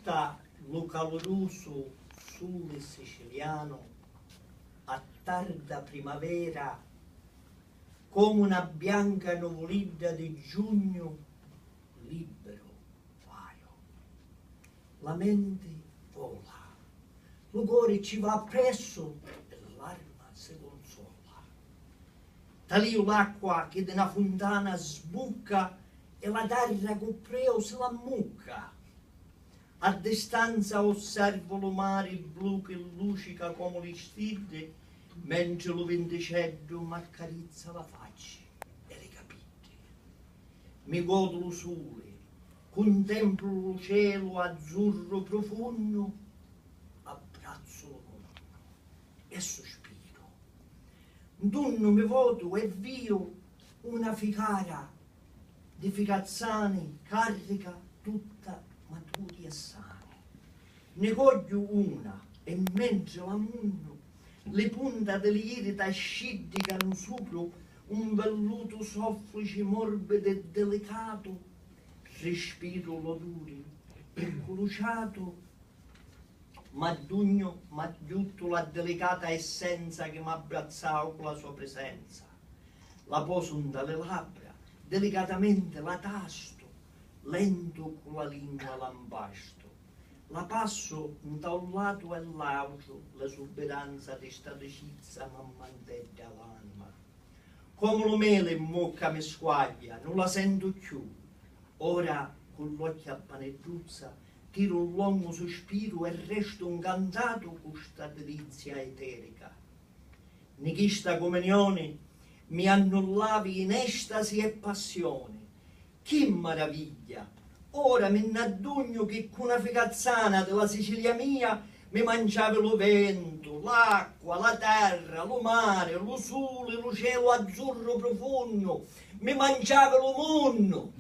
Sta lo caloroso sole siciliano a tarda primavera, come una bianca nuvolidda di giugno, libero vaio. La mente vola, lo cuore ci va appresso e l'anima si consola. Talio l'acqua che da una fontana sbucca e la terra col preo se la mucca. A distanza osservo lo mare blu che lucica come le stelle, mentre lo venteceddo m'accarezza la faccia e le capite. Mi godo lo sole, contemplo lo cielo azzurro profondo, abbraccio lo mondo e sospiro. Intorno mi voto e vio una ficara di ficazzani carica tutta maturi e sani. Ne coglio una e mentre la munno, le punte delle iride sciddicano sopra un velluto soffice, morbido e delicato. Respiro l'odore incrociato, m'aggiutto la delicata essenza che m'abbrazzava con la sua presenza. La poso dalle labbra, delicatamente la tasto, lento con la lingua l'ampasto. La passo da un lato e l'altro, l'esuberanza di sta decizia m'ammanteggia l'anima. Come lo mele in bocca mi squaglia, non la sento più. Ora, con l'occhio a panettuzza, tiro un lungo sospiro e resto incantato con sta delizia eterica. Ni questa comunione mi annullavi in estasi e passione. Che meraviglia! Ora mi n'addugno che con una ficazzana della Sicilia mia mi mangiava lo vento, l'acqua, la terra, lo mare, lo sole, lo cielo azzurro profondo, mi mangiava lo mondo.